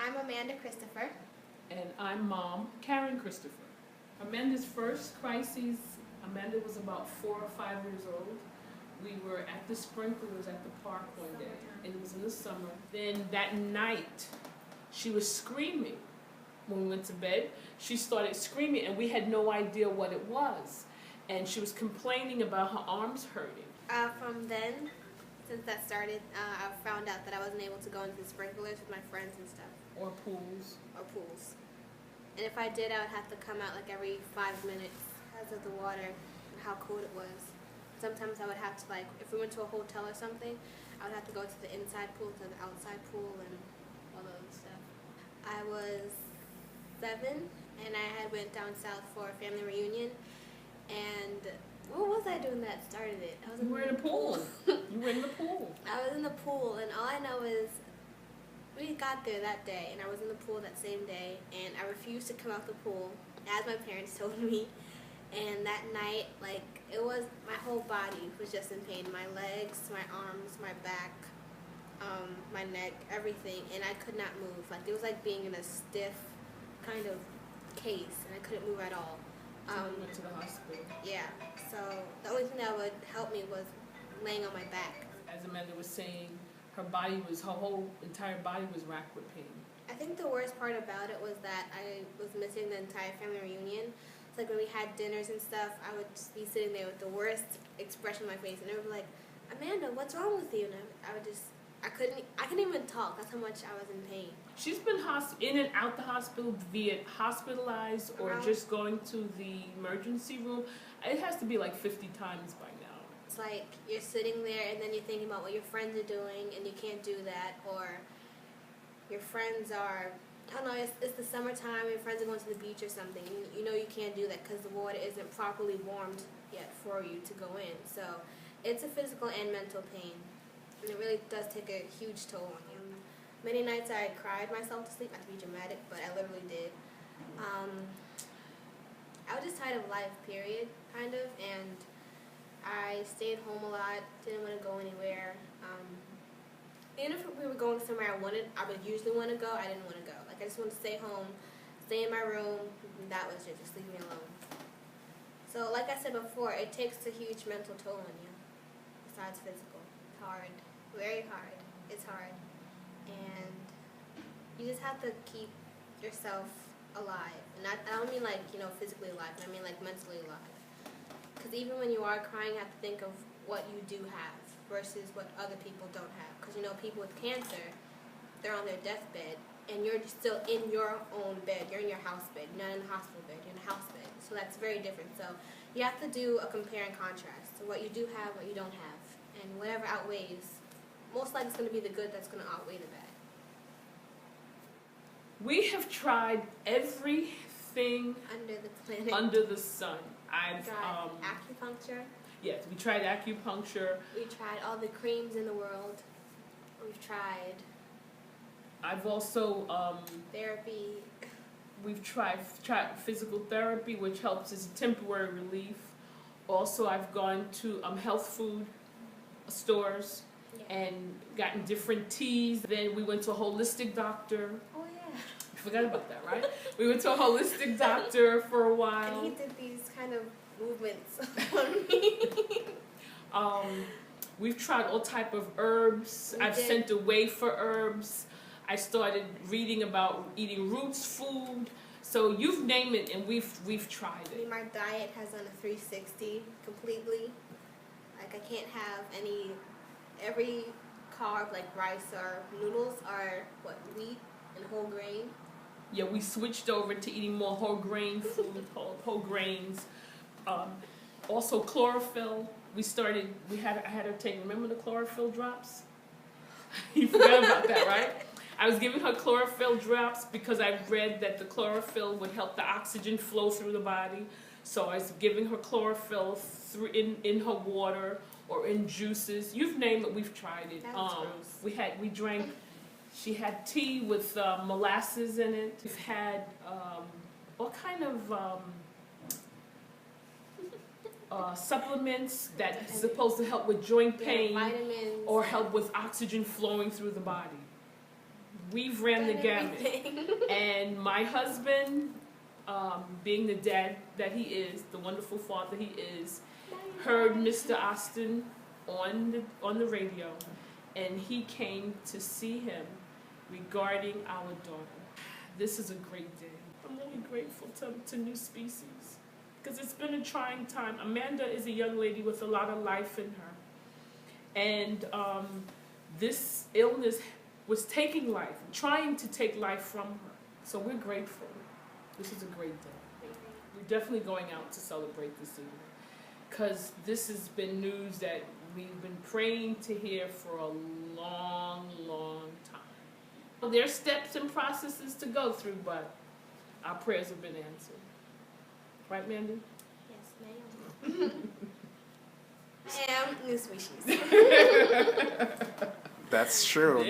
I'm Amanda Christopher. And I'm Mom, Karen Christopher. Amanda's first crisis, Amanda was about 4 or 5 years old. We were at the sprinklers at the park one day, and it was in the summer. Then that night, she was screaming. When we went to bed, she started screaming, and we had no idea what it was. And she was complaining about her arms hurting. From then, since that started, I found out that I wasn't able to go into the sprinklers with my friends and stuff. Or pools. And if I did, I would have to come out like every 5 minutes because of the water and how cold it was. Sometimes I would have to, like, if we went to a hotel or something, I would have to go to the inside pool, to the outside pool, and all that other stuff. I was 7, and I had went down south for a family reunion, and what was I doing that started it? I was You were in the pool. You were in the pool. I was in the pool, and all I know is we got there that day, and I was in the pool that same day, and I refused to come out the pool, as my parents told me. And that night, like, it was, my whole body was just in pain. My legs, my arms, my back, my neck, everything, and I could not move. Like, it was like being in a stiff kind of case, and I couldn't move at all. So we went to the hospital. Yeah, so the only thing that would help me was laying on my back. As Amanda was saying, her whole entire body was racked with pain. I think the worst part about it was that I was missing the entire family reunion. It's like when we had dinners and stuff, I would just be sitting there with the worst expression on my face, and they would be like, "Amanda, what's wrong with you?" And I couldn't even talk. That's how much I was in pain. She's been in and out the hospital, be it hospitalized or just going to the emergency room. It has to be like 50 times by now. It's like you're sitting there and then you're thinking about what your friends are doing and you can't do that, or your friends are, I don't know, it's the summertime and your friends are going to the beach or something, and you know you can't do that because the water isn't properly warmed yet for you to go in. So it's a physical and mental pain, and it really does take a huge toll on you. Many nights I cried myself to sleep, not to be dramatic, but I literally did. I was just tired of life, period, kind of, and I stayed home a lot, didn't want to go anywhere. Even if we were going somewhere I would usually want to go, I didn't want to go. Like, I just wanted to stay home, stay in my room, and that was it, just leave me alone. So, like I said before, it takes a huge mental toll on you, besides physical. It's hard, very hard. It's hard. And you just have to keep yourself alive. And I don't mean like, physically alive, I mean like mentally alive. Because even when you are crying, you have to think of what you do have versus what other people don't have. Because, people with cancer, they're on their deathbed, and you're just still in your own bed. You're in your house bed. You're not in the hospital bed. You're in a house bed. So that's very different. So you have to do a compare and contrast. So what you do have, what you don't have. And whatever outweighs, most likely it's going to be the good that's going to outweigh the bad. We have tried everything under the planet, under the sun. I've tried acupuncture. Yes, we tried acupuncture. We tried all the creams in the world. We've tried. I've also therapy. We've tried physical therapy, which helps as a temporary relief. Also, I've gone to health food stores and gotten different teas. Then we went to a holistic doctor. Oh yeah. I forgot about that, right? We went to a holistic doctor for a while. And he did these kind of movements on me. We've tried all type of herbs. I've sent away for herbs. I started reading about eating roots food. So you've named it, and we've tried it. My diet has done a 360 completely. Like, I can't have every carb, like rice or noodles, are wheat and whole grain. Yeah, we switched over to eating more whole grain food, whole grains. Also chlorophyll. I had her take, remember the chlorophyll drops? You forgot about that, right? I was giving her chlorophyll drops because I read that the chlorophyll would help the oxygen flow through the body. So I was giving her chlorophyll in her water or in juices. You've named it, we've tried it. We drank, she had tea with molasses in it. We've had all kind of supplements that's supposed to help with joint pain vitamins, or help with oxygen flowing through the body. we've ran the Done gamut. everything. And my husband, being the dad that he is, the wonderful father he is, heard Mr. Austin on the radio, and he came to see him regarding our daughter. This is a great day. I'm really grateful to New Species, because it's been a trying time. Amanda is a young lady with a lot of life in her, and this illness was taking life, trying to take life from her. So we're grateful. This is a great day. We're definitely going out to celebrate this evening, because this has been news that we've been praying to hear for a long, long time. Well, there's steps and processes to go through, but our prayers have been answered. Right, Mandy? Yes, ma'am. I am New Species. That's true.